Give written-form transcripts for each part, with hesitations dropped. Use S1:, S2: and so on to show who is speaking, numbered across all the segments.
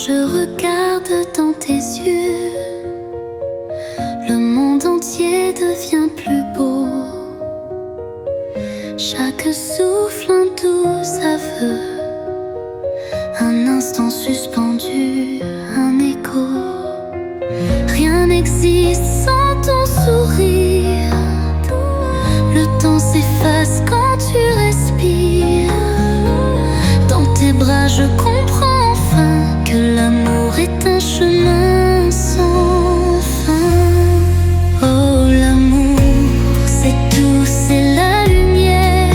S1: je regarde dans tes yeux, le monde entier devient plus beau. Chaque souffle un doux aveu, un instant suspendu, un écho. Rien n'existe sans ton sourire. Le temps s'efface quand tu respires. Dans tes bras je comprends enfin que l'amour est un chemin sans fin. Oh, l'amour, c'est tout, c'est la lumière,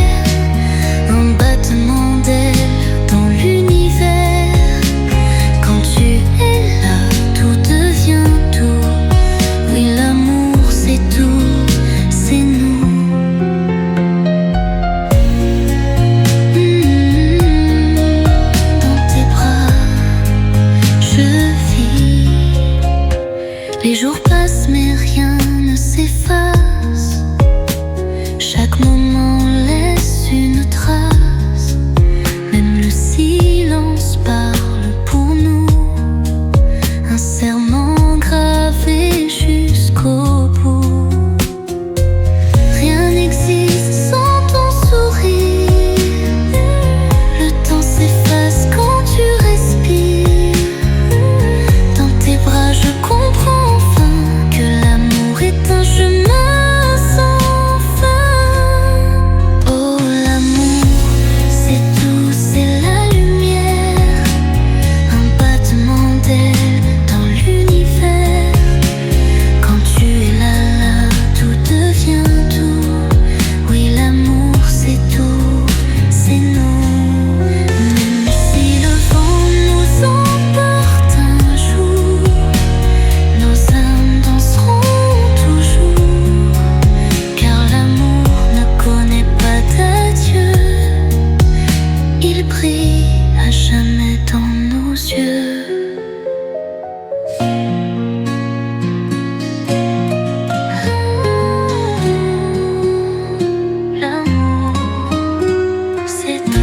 S1: un battement d'ailes dans l'univers. Quand tu es là, tout devient tout. Oui, l'amour, c'est tout, c'est nous. Dans tes bras, je vis. Les jours passent mais rien ne s'efface. Chaque moment laisse une trace. Même le silence parle pour nous. Un serment gravé jusqu'au bout. Rien n'existe sans ton sourire. Le temps s'efface quand tu respires. Dans tes bras je comprends enfin que l'amour est un chemin sans fin. Oh, l'amour, c'est tout, c'est la lumière, un battement d'ailes dans l'univers. Quand tu es là, tout devient tout. Oui, l'amour, c'est tout, c'est nous. Même si le vent nous emporte un jour, nos âmes danseront toujours. Car l'amour ne connaît pas d'adieu, il brille à jamais dans nos yeux. L'amour, c'est tout.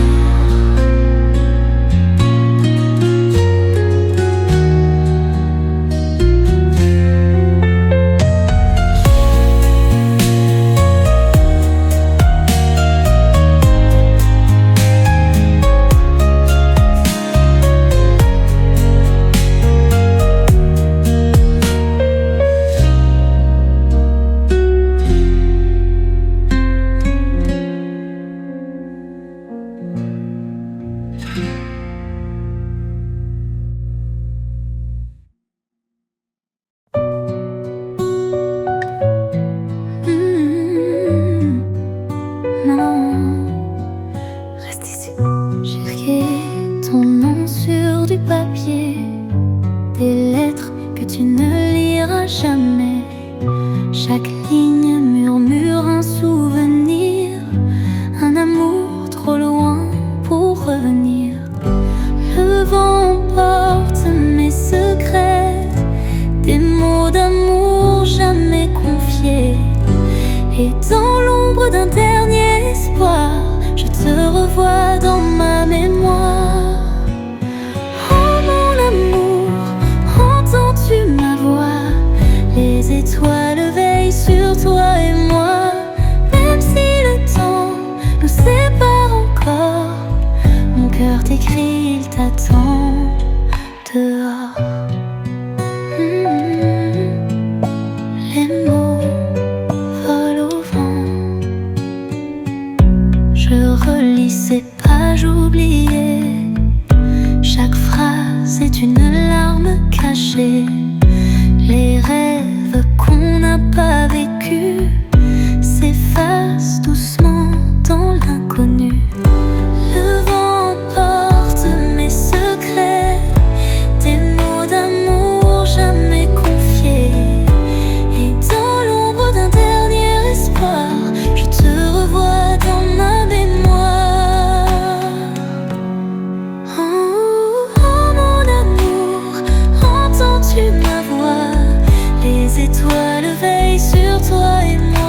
S1: Non, reste ici. J'ai ton nom sur du papier, des lettres que tu ne liras jamais. Chaque ligne murmure un souvenir, un amour trop loin pour revenir. Le vent porte mes secrets, des mots d'amour jamais confiés. Et dans l'ombre d'un dernier espoir, je te revois dans ma mémoire. Oh, mon amour, entends-tu ma voix? Les étoiles veillent sur toi et moi. Même si le temps nous sépare encore, mon cœur t'écrit, il t'attend dehors. Les mots volent au vent. Je relis ces pages oubliées. Chaque phrase est une larme cachée. Les rêves qu'on n'a pas vécus s'effacent doucement dans l'inconnu. Le vent porte mes secrets, des mots d'amour jamais confiés. Et dans l'ombre d'un dernier espoir, je te revois dans ma mémoire. Oh, oh, mon amour, entends-tu ma voix? Les étoiles veillent sur toi et moi.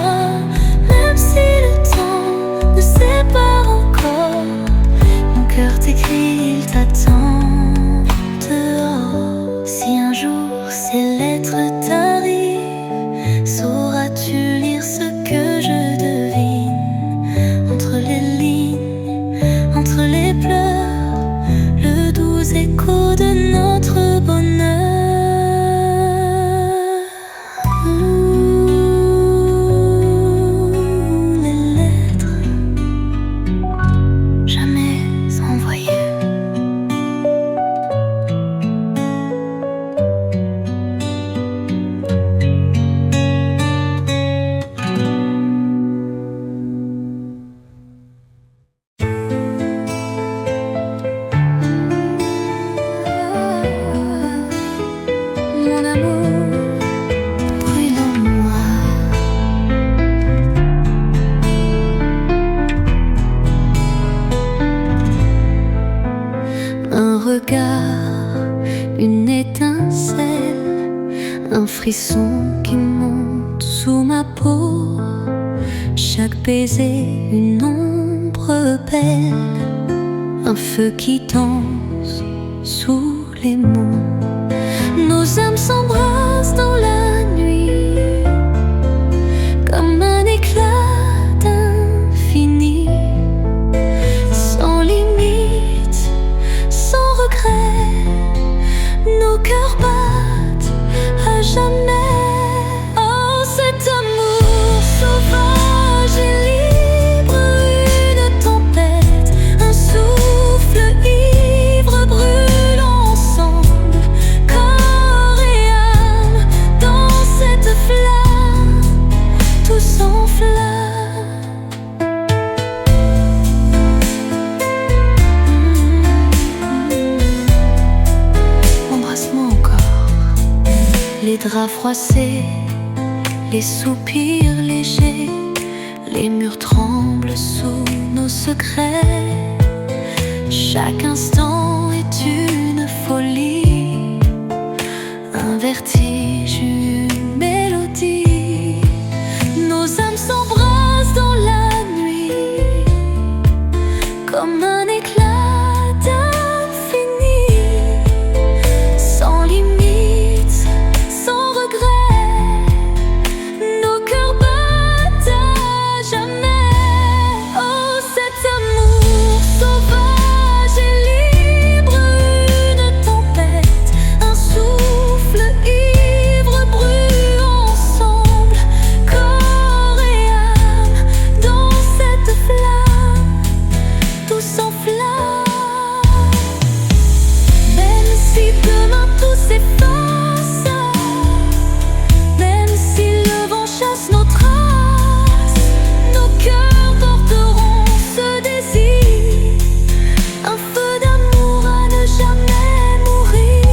S1: frissons qui montent sous ma peau, chaque baiser une ombre belle, un feu qui danse sous les mots. Nos âmes s'embrassent dans la nuit, comme un éclat d'infini, sans limite, sans regret. Nos cœurs battent à jamais. Oh, cet amour sauvage et libre, une tempête, un souffle ivre brûle ensemble, corps et âme, dans cette flamme, tout s'enflamme. Embrasse-moi encore, les draps froissés, les soupirs légers, les murs tremblent sous nos secrets. Chaque instant est une folie, un vertige, une mélodie. Nos âmes s'embrassent dans la nuit, comme un éclat d'infini, sans limite, sans regret. Nos cœurs battent à jamais. Oh, cet amour sauvage et libre, une tempête, un souffle ivre brûle ensemble, corps et âme, dans cette flamme, tout s'enflamme. Même si demain tout s'efface, même si le vent chasse nos traces, nos cœurs porteront ce désir, un feu d'amour à ne jamais mourir.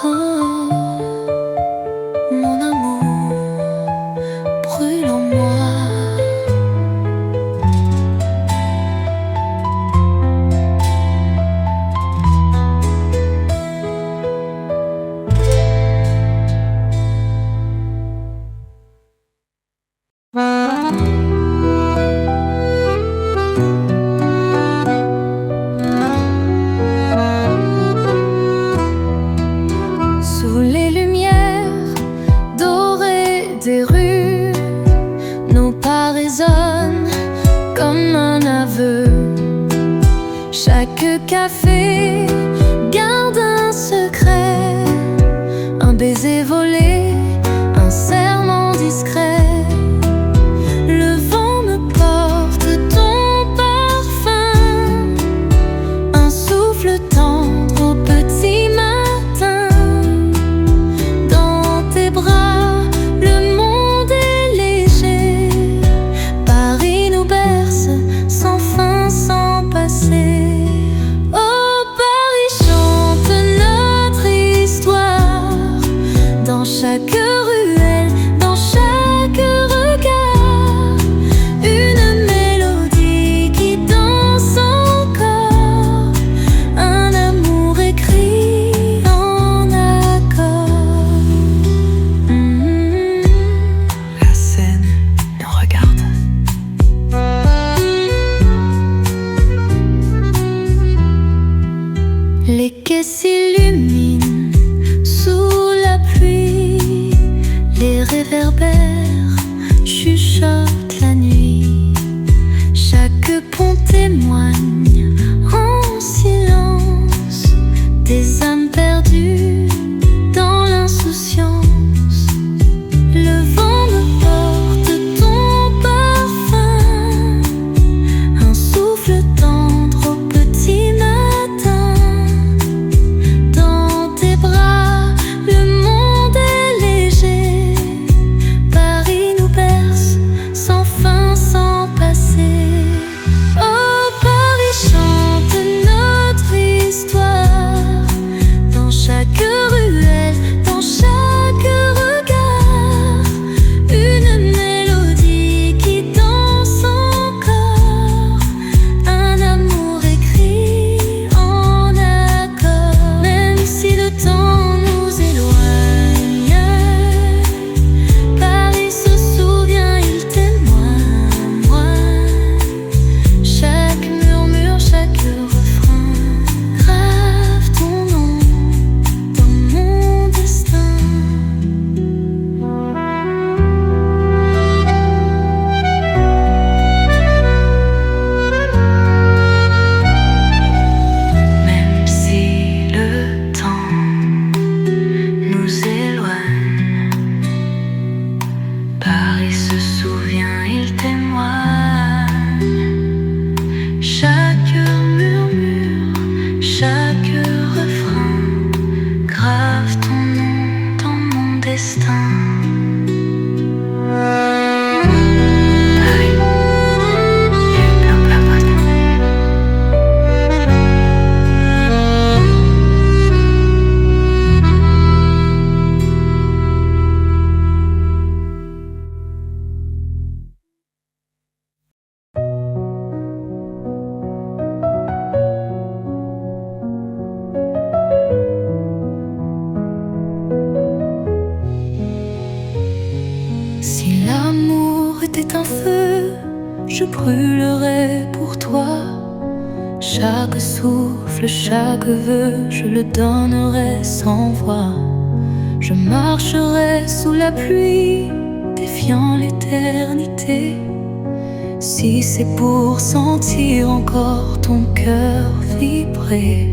S1: Oh, mon amour brûle en moi. Sous les lumières dorées des rues, nos pas résonnent comme un aveu. Chaque café garde un secret, un baiser volé, un serment discret. Le vent me porte ton parfum, un souffle tendre au petit matin. Dans tes bras, le monde est léger. Paris nous berce sans fin, sans passé. Oh, Paris. je brûlerai pour toi. Chaque souffle, chaque vœu, je le donnerai sans voix. Je marcherai sous la pluie, défiant l'éternité. Si c'est pour sentir encore ton cœur vibrer,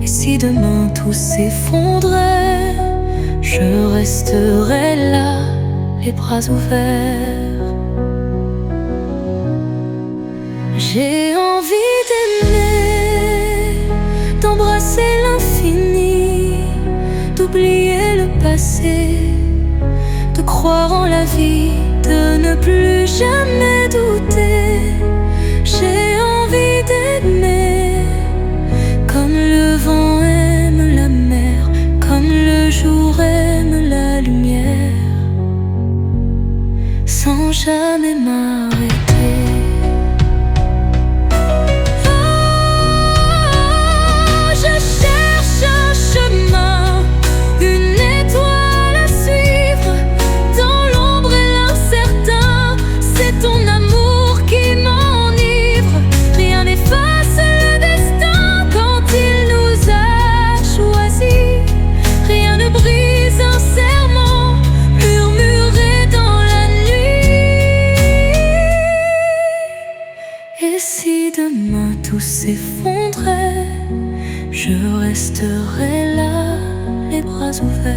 S1: et si demain tout s'effondrait, je resterai là, les bras ouverts. J'ai envie d'aimer, d'embrasser l'infini, d'oublier le passé, de croire en la vie, de ne plus jamais douter. J'ai envie d'aimer, comme le vent aime la mer, comme le jour aime la lumière, sans jamais m'arrêter. Et si demain tout s'effondrait, je resterai là, les bras ouverts.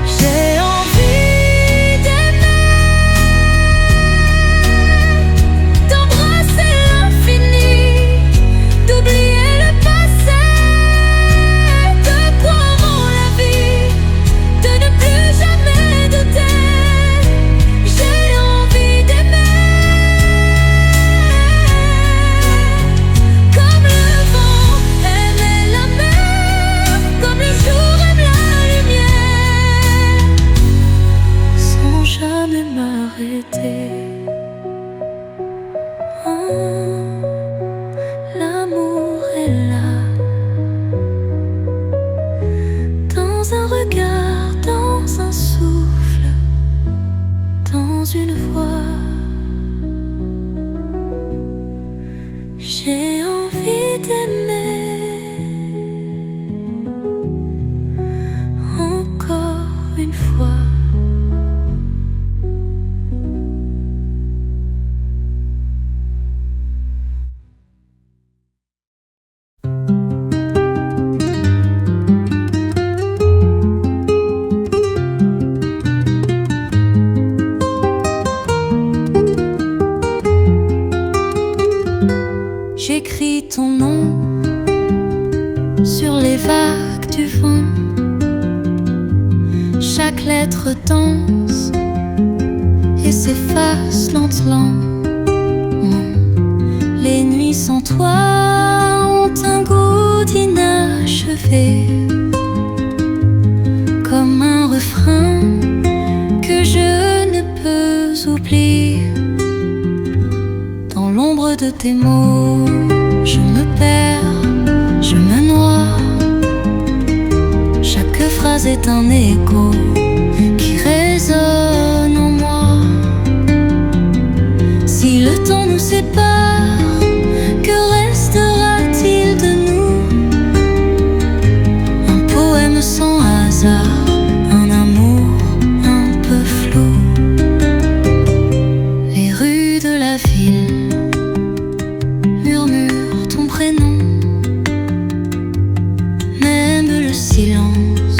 S1: J'ai envie d'aimer, d'embrasser l'infini, d'oublier le passé, de croire en la vie, de ne plus jamais douter. J'ai envie d'aimer, l'amour est là, dans un regard, dans un souffle, dans une voix. J'ai envie d'aimer encore une fois. J'écris ton nom sur les vagues du vent. Chaque lettre danse et s'efface lentement. Les nuits sans toi ont un goût d'inachevé, comme un refrain que je ne peux oublier. Dans l'ombre de tes mots, je me perds, je me noie. Chaque phrase est un écho qui résonne en moi. Si le temps nous sépare, que restera-t-il de nous? Un poème sans hasard, un amour un peu flou. Les rues de la ville murmure ton prénom, même le silence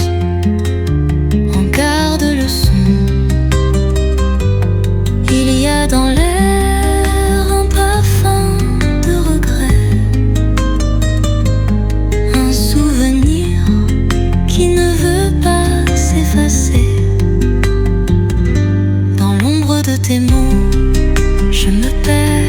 S1: en garde le son. Il y a dans l'air un parfum de regret, un souvenir qui ne veut pas s'effacer. Dans l'ombre de tes mots, je me perds,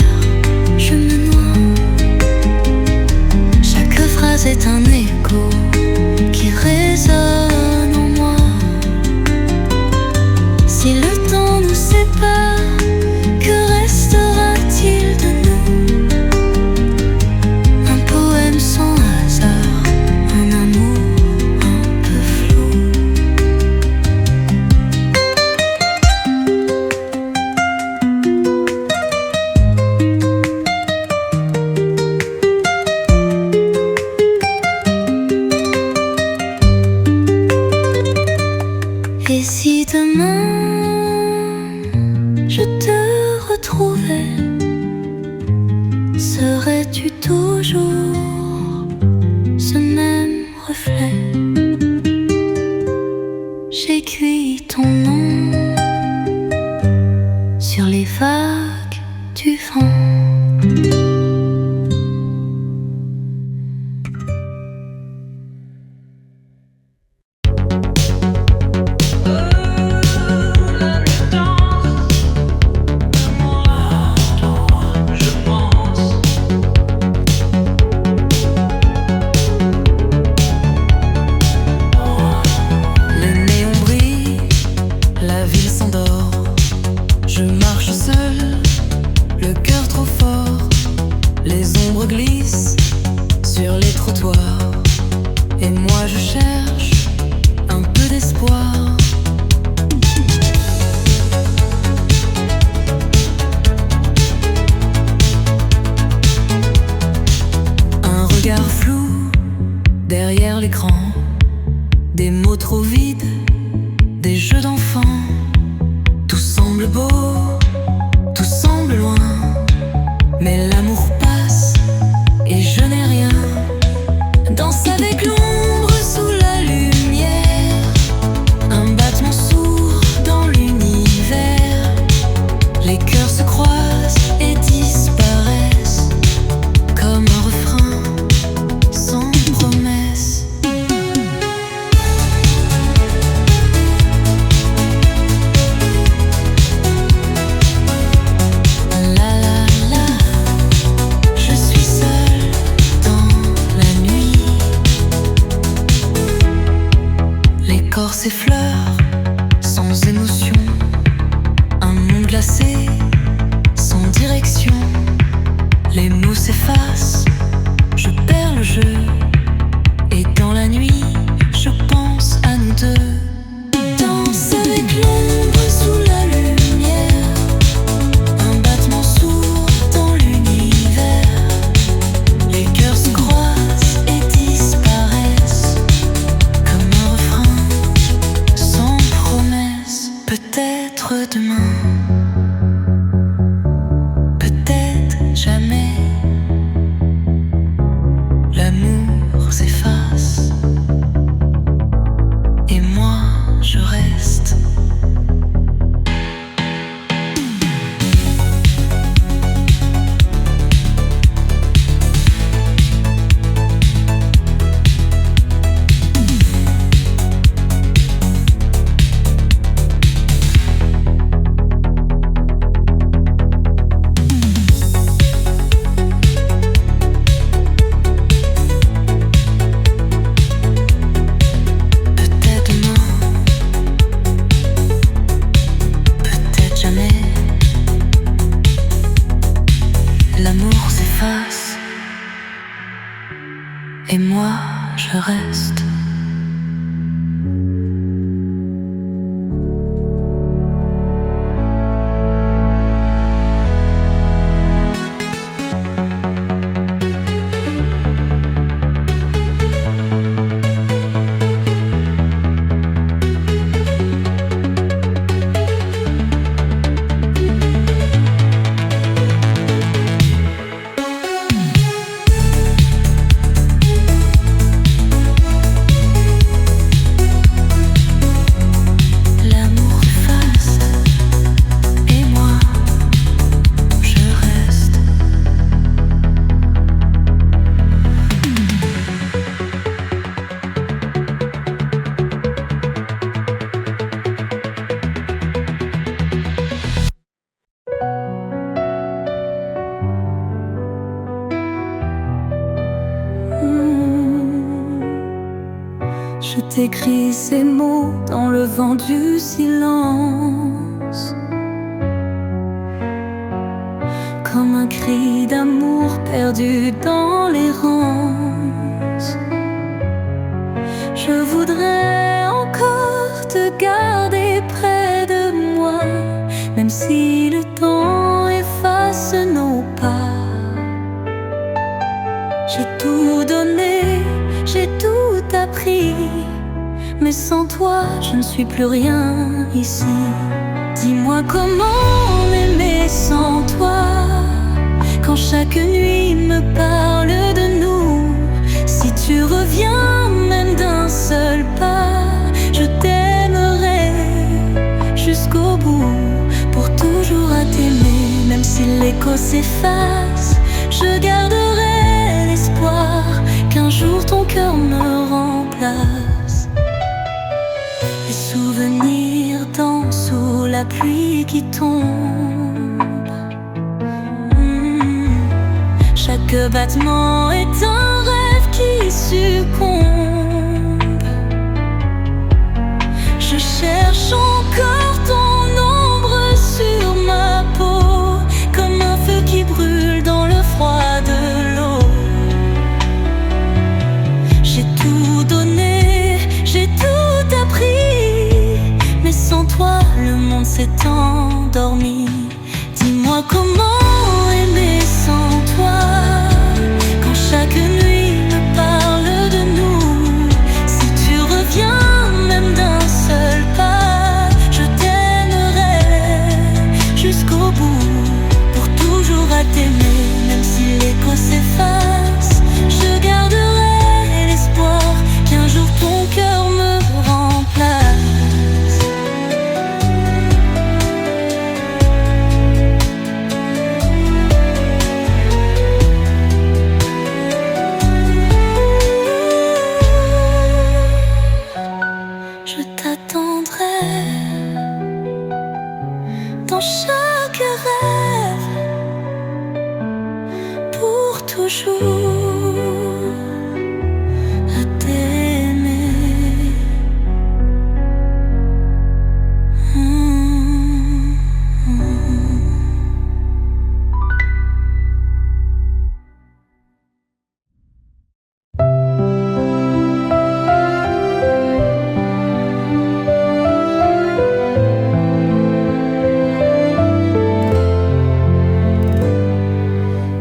S1: Serais-tu toujours ce même reflet? J'écris ton nom sur les vagues du vent.
S2: Je marche seul, le cœur trop fort. Les ombres glissent sur les trottoirs. Et moi je cherche un peu d'espoir. Un regard flou derrière l'écran. Des mots trop vides, des jeux d'enfants. Tout semble beau, tout semble loin, mais l'amour passe et je n'ai rien. Danse avec l'ombre sous la lumière, un battement sourd dans l'univers. Les cœurs se croisent et disparaissent comme un refrain sans promesse. Corps s'effleure sans émotion, un monde glacé sans direction. Les mots s'effacent, je perds le jeu, et dans la nuit, je pense à nous deux. Danse avec l'ombre sous la lumière, un battement sourd dans l'univers. Les cœurs se croisent et disparaissent comme un refrain. Peut-être demain, peut-être jamais. L'amour s'efface et moi je reste. L'amour s'efface et moi je reste. Je t'écris ces mots dans le vent du silence, comme un cri d'amour perdu dans l'errance. Je voudrais encore te garder près de moi, même si le temps efface nos pas. J'ai tout donné, j'ai tout appris, mais sans toi, je ne suis plus rien ici. Dis-moi comment m'aimer sans toi, quand chaque nuit
S1: me parle de nous. Si tu reviens même d'un seul pas, je t'aimerai jusqu'au bout, pour toujours à t'aimer. Même si l'écho s'efface, je garderai l'espoir qu'un jour ton cœur me remplace. Les souvenirs dansent sous la pluie qui tombe. Chaque battement est un rêve qui succombe. Je cherche encore ton ombre sur ma peau, comme un feu qui brûle dans le froid de l'eau. J'ai tout donné, j'ai tout appris, mais sans toi le monde s'est endormi. Dis-moi comment aimer sans toi, quand chaque nuit me parle de nous. Si tu reviens même d'un seul pas, je t'aimerai jusqu'au bout, pour toujours à t'aimer. Même si l'écho s'efface, je garderai l'espoir qu'un jour ton cœur me remplace. Je t'attendrai dans chaque rêve, pour toujours à t'aimer.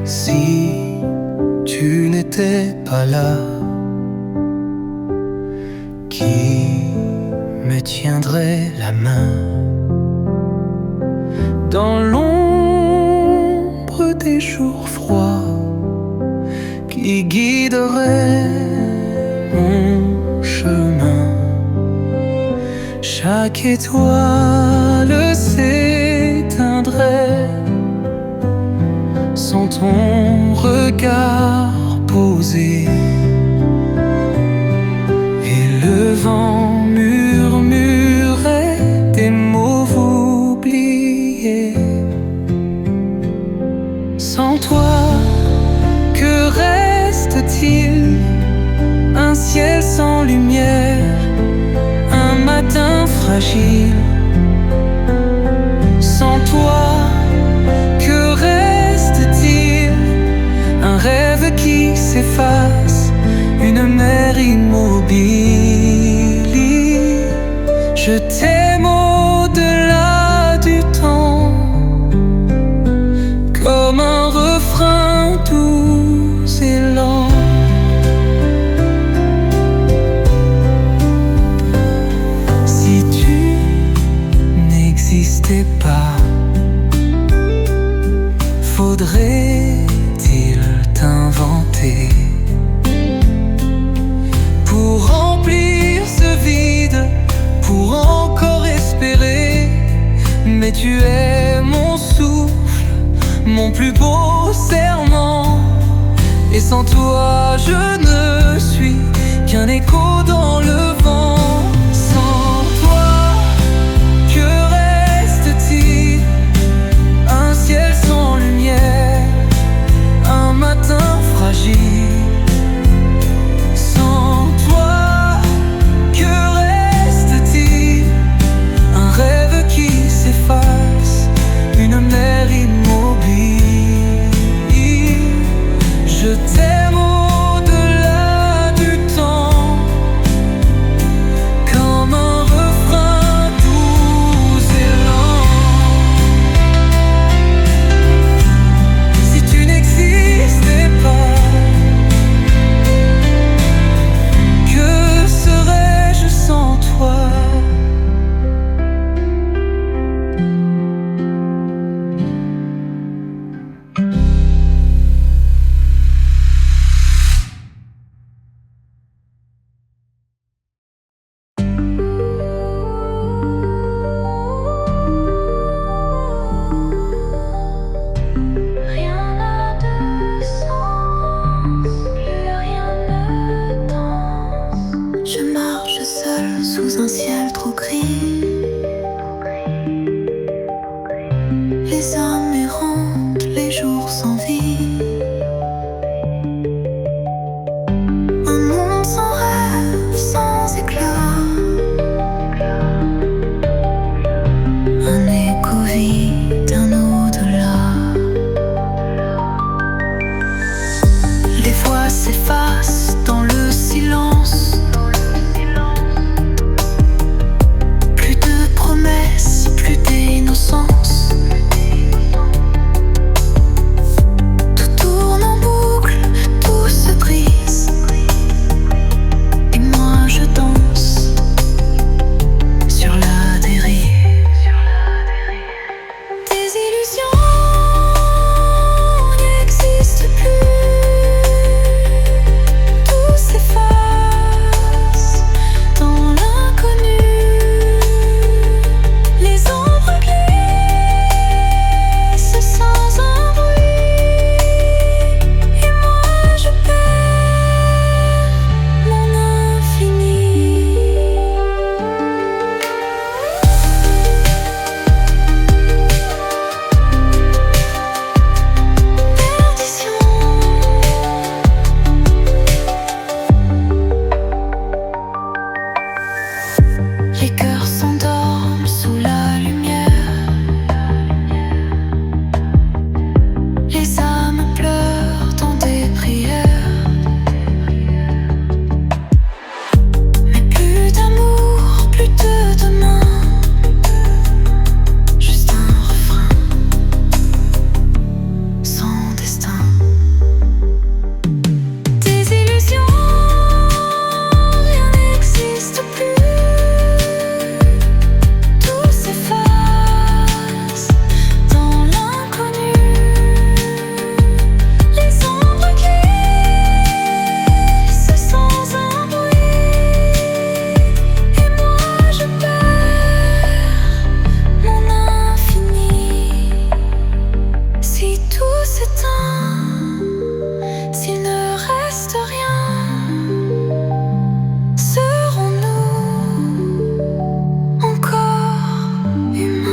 S3: Si tu n'étais pas là, qui me tiendrait la main dans l'ombre des jours froids, qui guiderait mon chemin? Chaque étoile s'éteindrait sans ton regard posé, et le vent murmurait des mots oubliés. Sans toi, que reste-t-il? Un ciel sans lumière, un matin fragile. Sans toi, que reste-t-il? Un rêve qui s'efface, une mer immobile. Je t'aime au-delà du temps, comme un refrain doux et lent. Si tu n'existais pas, faudrait-il t'inventer pour remplir ce vide, pour encore espérer? Mais tu es mon souffle, mon plus beau serment, et sans toi je ne suis qu'un écho dans le vent. Sans toi, que reste-t-il? Un ciel sans lumière, un matin fragile. Sans toi, que reste-t-il? Un rêve qui s'efface, une mer immobile. Je t'aime au-delà du temps,
S1: Rien n'a de sens, plus rien ne danse. Je marche seule sous un ciel trop gris. Les âmes errantes, les jours sans vie. Un monde sans rêve, sans éclat. Un écho vide d'un au-delà. Les voix s'effacent dans le silence. Plus de promesses, plus d'innocence. Tout tourne en boucle, tout se brise. Et moi je danse sur la dérive. Des illusions n'existent plus. Tout s'efface dans l'inconnu. Les ombres glissent sans un bruit. Et moi je perds mon infini. Perdition. Les cœurs s'endorment sous la lumière. Les âmes pleurent dans des prières. Mais plus d'amour, plus de demain. Juste un refrain sans destin. Des illusions, rien n'existe plus. Tout s'efface dans l'inconnu. Les ombres glissent sans un bruit. Et moi je perds mon infini. Si tout s'éteint, s'il ne reste rien, serons-nous encore humains?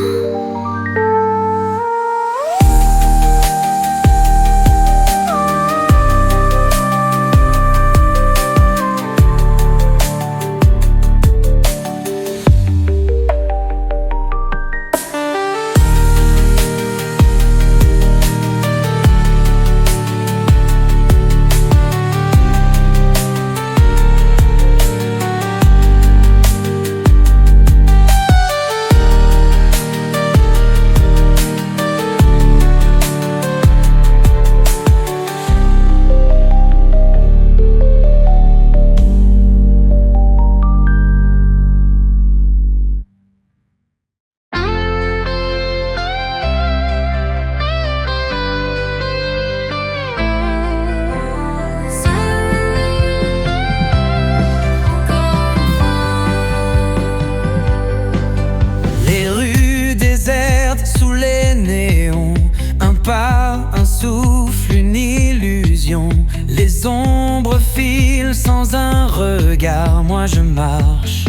S3: Les rues désertes sous les néons. Un pas, un souffle, une illusion. Les ombres filent sans un regard. Moi je marche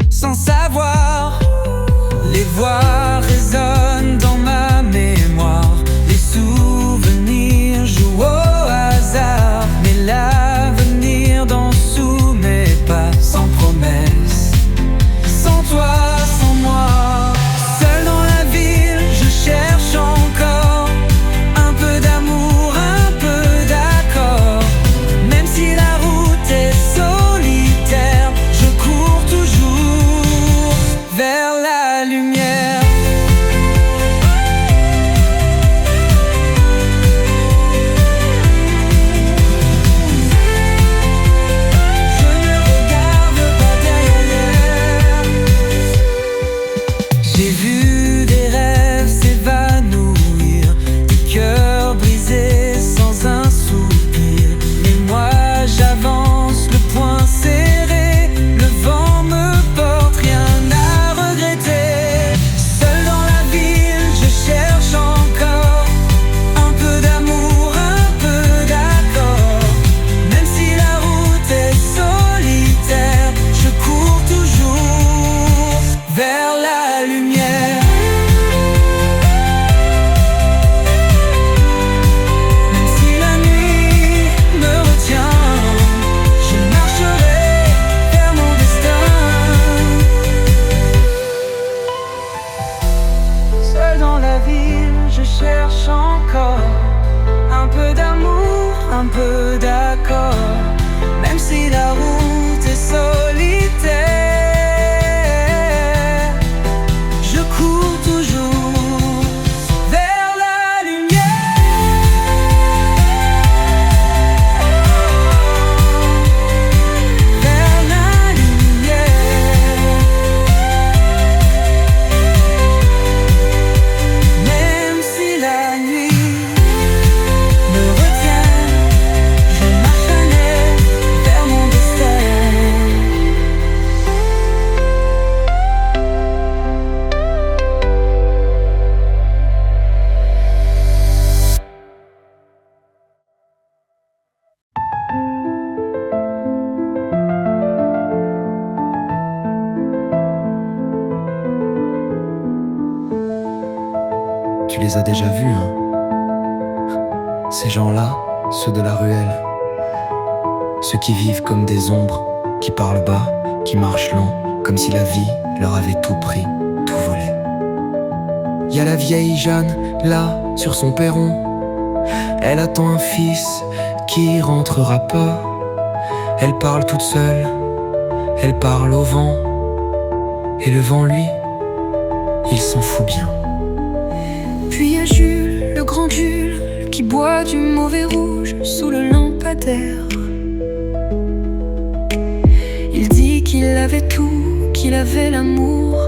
S3: sans savoir. Les voix résonnent dans ma mémoire. Les souvenirs jouent au hasard. Mais l'avenir danse sous mes pas. Sans promesse, sans toi, sans moi. Seul dans la ville, je cherche encore un peu d'amour, un peu d'accord. Même si la route est solitaire, je cours un peu d'accord, même si la route est solitaire. Je cours toujours vers la lumière, vers la lumière. Même si la nuit me retient, je marche à l'aide vers mon destin.
S4: Tu les as déjà vus, hein? Ces gens-là, ceux de la ruelle. Ceux qui vivent comme des ombres, qui parlent bas, qui marchent lent, comme si la vie leur avait tout pris, tout volé. Y a la vieille Jeanne, là, sur son perron. Elle attend un fils qui rentrera pas. Elle parle toute seule, elle parle au vent. Et le vent, lui, il s'en fout bien.
S1: Puis y a Jules, le grand Jules, qui boit du mauvais rouge sous le lampadaire. Il dit qu'il avait tout, qu'il avait l'amour,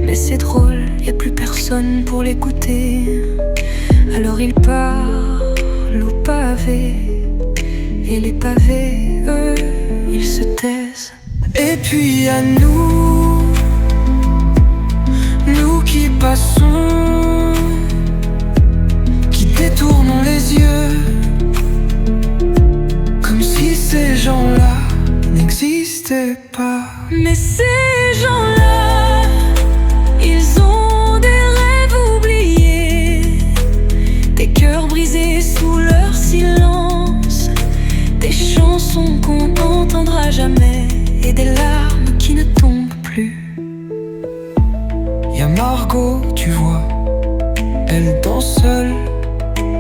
S1: mais c'est drôle, y a plus personne pour l'écouter. Alors il parle au pavé, et les pavés, eux, ils se taisent.
S3: Et puis à nous, nous qui passons, qui détournons les yeux, comme si ces gens-là n'existaient pas.
S1: Mais ces gens-là, ils ont des rêves oubliés, des cœurs brisés sous leur silence, des chansons qu'on n'entendra jamais et des larmes qui ne tombent plus.
S3: Y'a Margot, tu vois, elle danse seule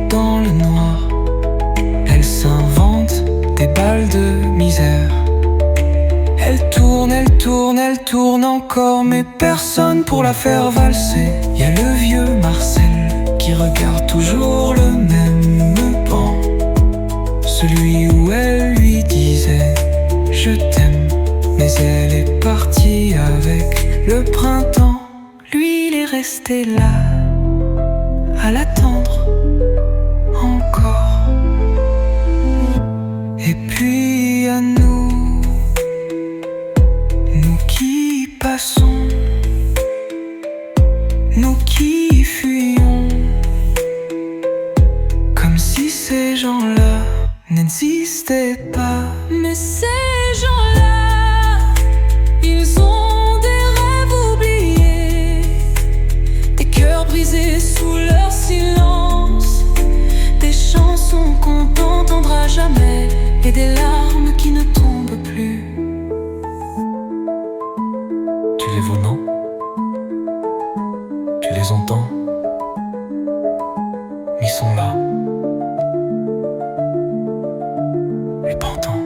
S3: dans le noir. Elle s'invente des balles de misère. Elle tourne, elle tourne, elle tourne encore, mais personne pour la faire valser. Y'a le vieux Marcel qui regarde toujours le même pan, celui où elle lui disait je t'aime, mais elle est partie avec le printemps.
S1: Lui, il est resté là, à l'attendre encore.
S3: Et puis à nous, nous qui passons, nous qui fuyons, comme si ces gens-là n'existaient pas.
S1: Mais ces gens-là, ils ont des rêves oubliés, des cœurs brisés sous leur silence, des chansons qu'on n'entendra jamais et des larmes qui ne tombent plus.
S4: Tu les vois, non? Tu les entends? Ils sont là. Et pourtant,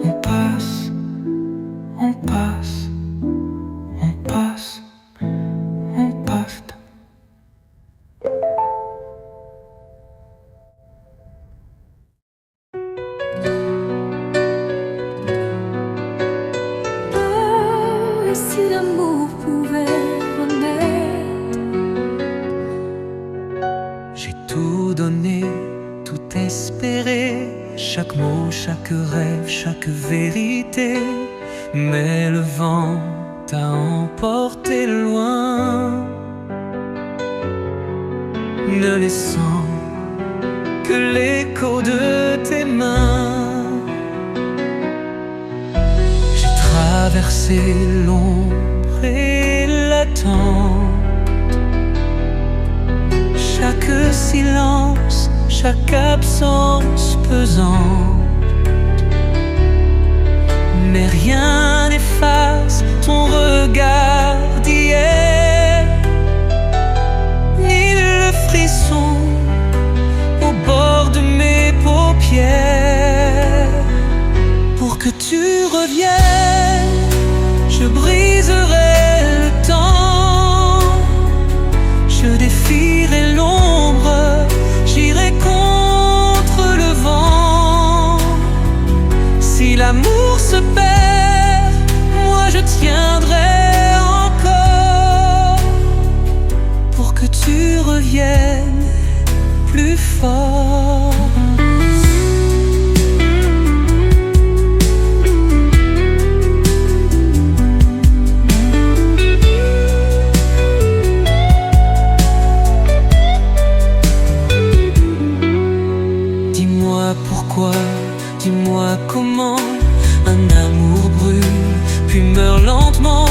S3: On passe, on passe, on passe, on passe.
S1: Oh, et si l'amour pouvait renaître.
S3: J'ai tout donné, tout espéré, chaque mot, chaque rêve, chaque vérité. Mais le vent t'a emporté loin, ne laissant que l'écho de tes mains. J'ai traversé l'ombre et l'attente, chaque silence, chaque absence pesante. Mais rien n'efface ton regard d'hier, ni le frisson se perd, moi je tiendrai encore pour que tu reviennes plus fort. Dis-moi pourquoi, dis-moi comment un amour brûle puis meurt lentement.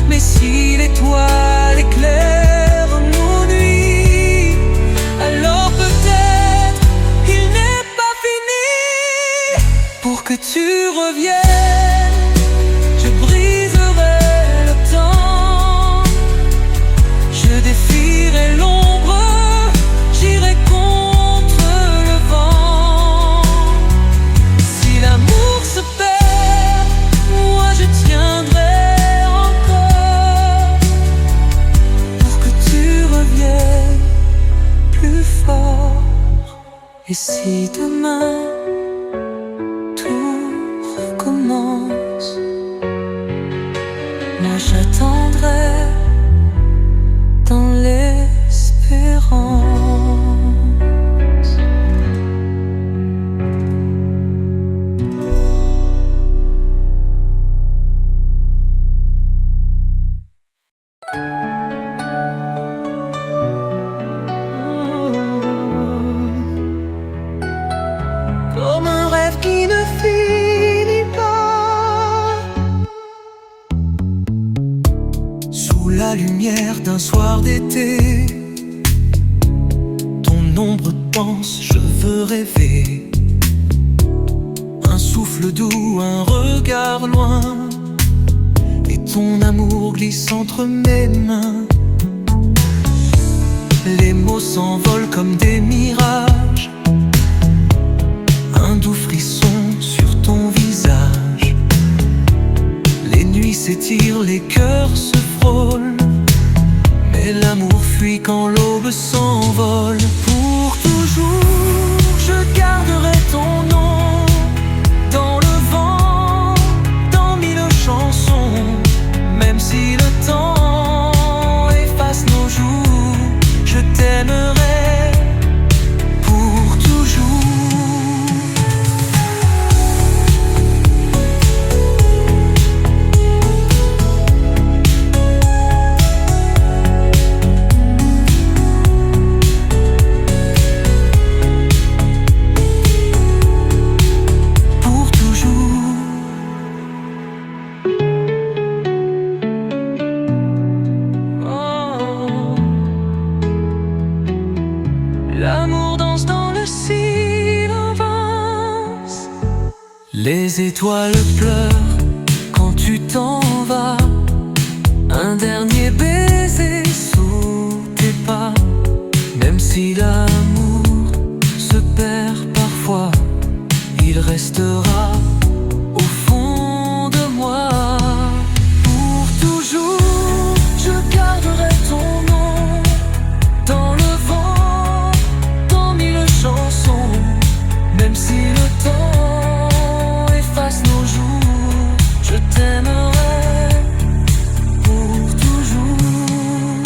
S3: Mais si l'étoile éclaire nos nuits, alors peut-être il n'est pas fini. Pour que tu reviennes, je briserai le temps, je défierai l'ombre, j'irai contre le vent. Si l'amour se perd, moi je tiendrai encore pour que tu reviennes plus fort. Et si demain tout recommence, moi j'attendrai dans l'espérance. Comme un rêve qui ne finit pas. Sous la lumière d'un soir d'été, ton ombre pense, je veux rêver. Un souffle doux, un regard loin, et ton amour glisse entre mes mains. Les mots s'envolent comme des mirages, un doux frisson sur ton visage. Les nuits s'étirent, les cœurs se frôlent, mais l'amour fuit quand l'aube s'envole. Pour toujours, je garderai ton nom dans le vent, dans mille chansons. Même si le temps efface nos jours, je t'aimerai pour toujours. L'amour danse dans le silence. Les étoiles pleurent quand tu t'en vas. Un dernier baiser sous tes pas. Même si l'amour se perd parfois, il restera au fond de moi. Pour toujours, je garderai ton nom dans le vent, dans mille chansons. Même si le temps efface nos jours, je t'aimerai pour toujours.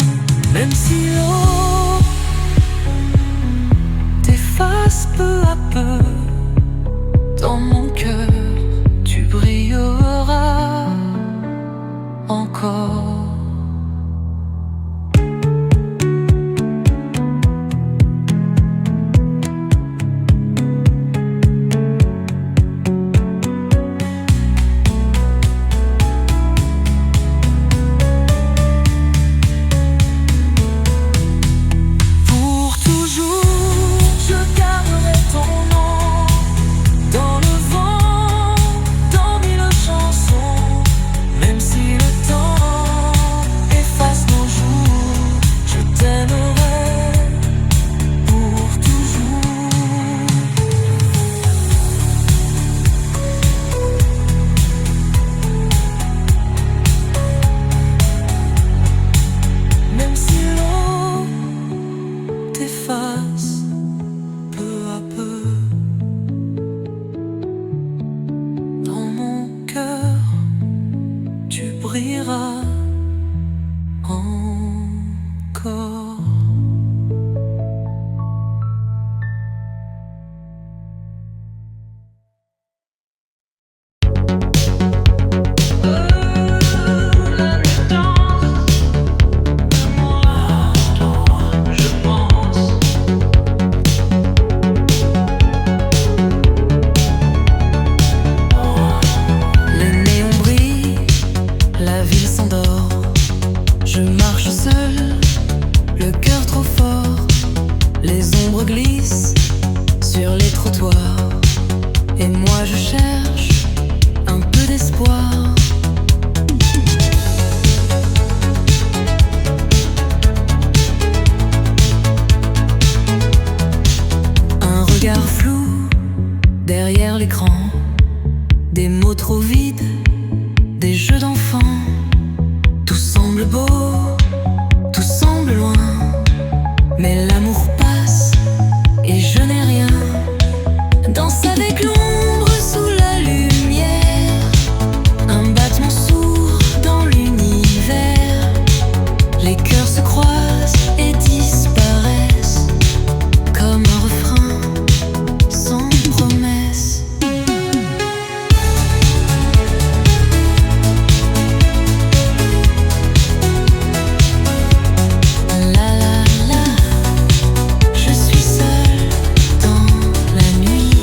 S3: Même si l'eau t'efface peu à peu, dans mon cœur tu brilleras encore. Pour toujours, je garderai ton nom dans le vent, dans mille chansons. Même si le temps efface nos jours, je t'aimerai pour toujours. Même si l'eau t'efface peu à peu, dans mon cœur
S2: Les ombres glissent sur les trottoirs. Et moi je cherche un peu d'espoir. Un regard flou derrière l'écran, des mots trop vides, des jeux d'enfants. Tout semble beau, tout semble loin, mais l'amour passe et je n'ai rien. Danse avec l'ombre sous la lumière, un battement sourd dans l'univers. Les cœurs se croisent et disparaissent comme un refrain sans promesse. La la la, je suis seule dans la nuit.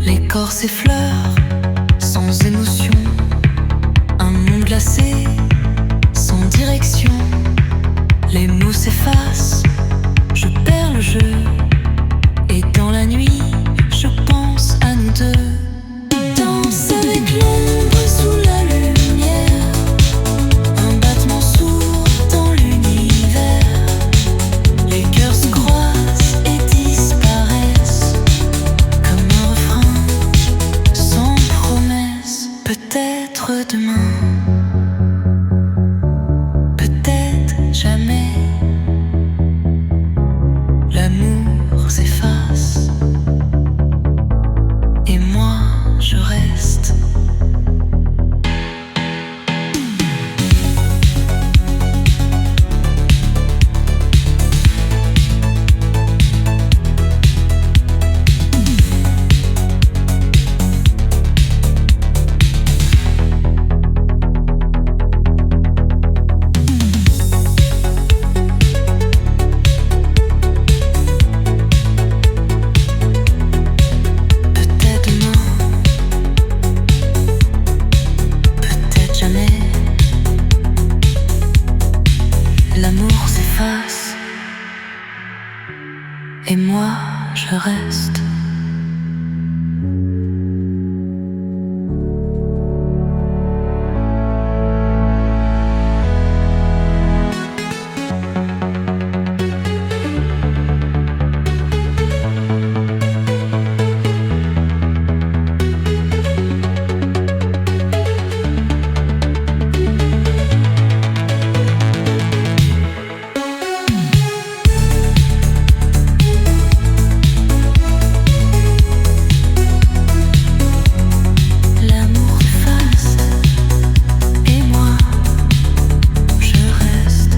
S2: Les corps s'effleurent sans émotion, un monde glacé sans direction. Les mots s'effacent, je perds le jeu, et dans la nuit, je pense à nous deux. Danse avec l'ombre sous la lumière, un battement sourd dans l'univers. Les cœurs se croisent et disparaissent comme un refrain sans promesse. Peut-être demain, peut-être jamais. L'amour s'efface et moi je reste. Peut-être demain, peut-être jamais. L'amour s'efface et moi je reste. L'amour s'efface et moi je reste.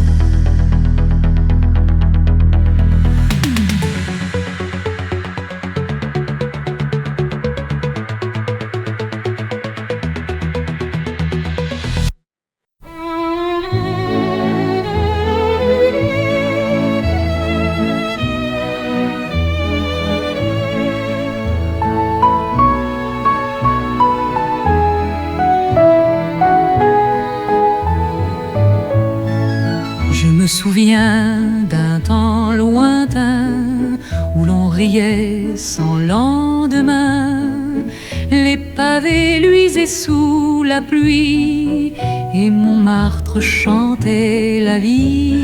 S5: Je me souviens d'un temps lointain où l'on riait sans lendemain. Les pavés luisaient sous la pluie et Montmartre chantait la vie.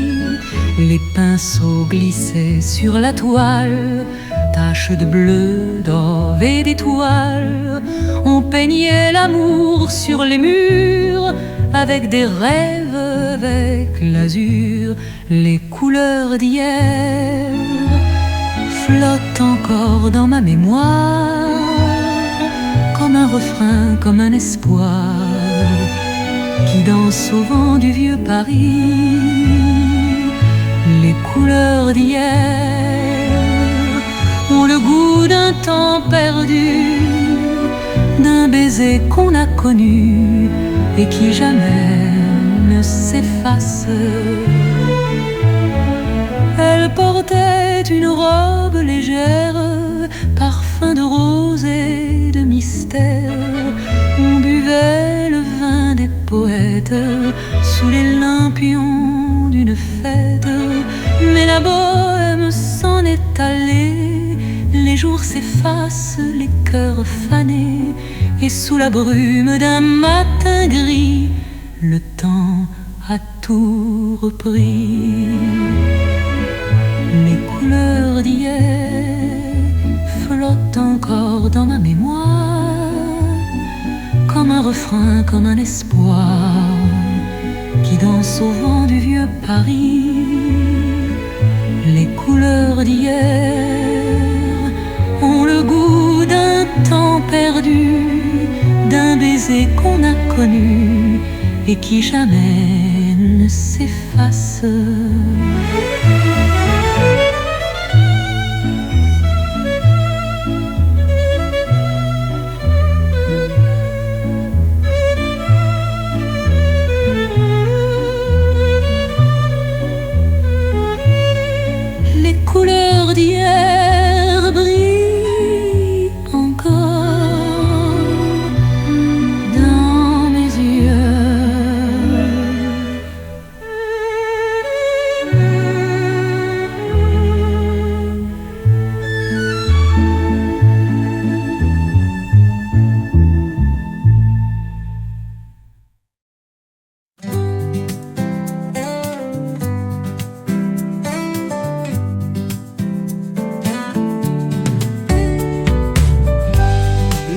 S5: Les pinceaux glissaient sur la toile, taches de bleu, d'or et d'étoiles. On peignait l'amour sur les murs avec des rêves, avec l'azur. Les couleurs d'hier flottent encore dans ma mémoire, comme un refrain, comme un espoir qui danse au vent du vieux Paris. Les couleurs d'hier ont le goût d'un temps perdu, d'un baiser qu'on a connu et qui jamais ne s'efface. Elle portait une robe légère, parfum de rose et de mystère. On buvait le vin des poètes sous les lampions d'une fête. Mais la bohème s'en est allée, les jours s'effacent, les cœurs fanés, et sous la brume d'un matin gris, le temps a tout repris. Les couleurs d'hier flottent encore dans ma mémoire, comme un refrain, comme un espoir qui danse au vent du vieux Paris. Les couleurs d'hier ont le goût d'un temps perdu, d'un baiser qu'on a connu et qui jamais ne s'efface. Les couleurs d'hier brillent encore dans mes yeux.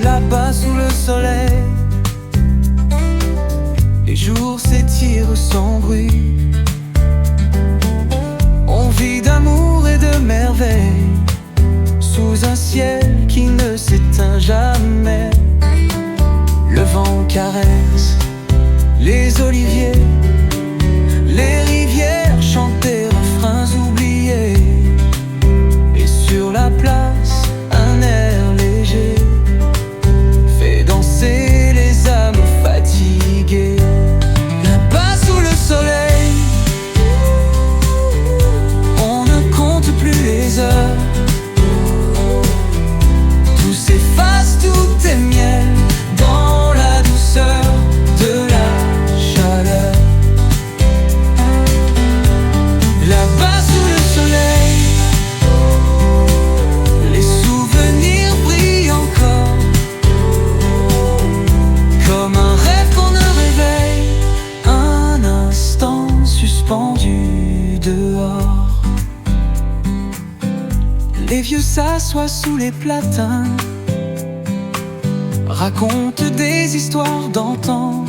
S3: Là-bas sous le soleil, les jours s'étirent sans bruit. On vit d'amour et de merveille sous un ciel qui ne s'éteint jamais. Le vent caresse les oliviers, les rivières chantent des refrains oubliés. Et sur la place, un air léger fait danser les âmes fatiguées. Là-bas sous le soleil, on ne compte plus les heures. Tout s'efface, tout est miel dans la douceur de la chaleur. Là-bas sous le soleil, les souvenirs brillent encore, comme un rêve qu'on ne réveille, un instant suspendu dehors. Les vieux s'assoient sous les platanes, racontent des histoires d'antan.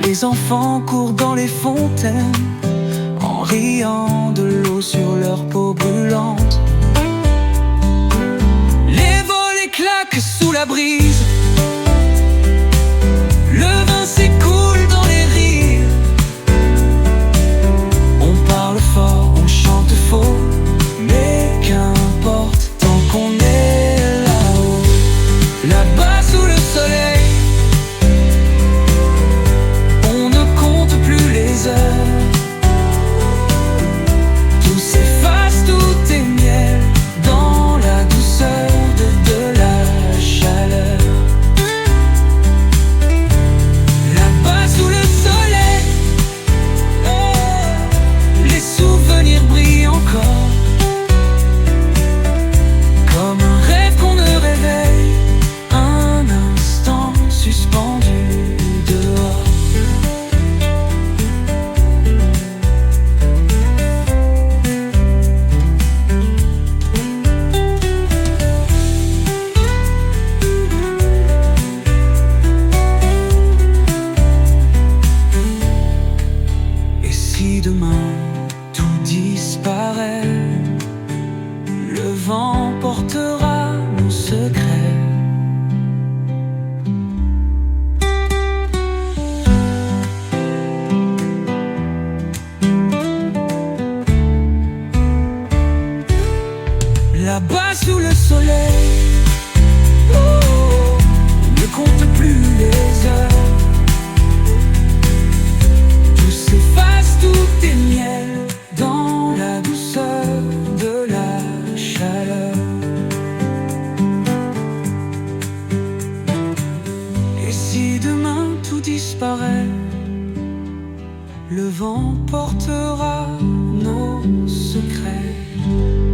S3: Les enfants courent dans les fontaines en riant de l'eau sur leur peau brûlante. Les volets claquent sous la brise, le vin s'écoule dans les rires. On parle fort, on chante faux, mais qu'importe tant qu'on est là-haut. Là-bas sous le soleil, on ne compte plus les heures. Tout s'efface, tout est miel dans la douceur de la chaleur. Là-bas sous le soleil, les souvenirs brillent encore, comme un rêve qu'on ne réveille, un instant suspendu dehors. Et si demain tout disparaît, le vent portera nos secrets. Là-bas sous le soleil, on ne compte plus les heures. Tout s'efface, tout est miel dans la douceur de la chaleur. Et si demain tout disparaît, Le vent portera nos secrets.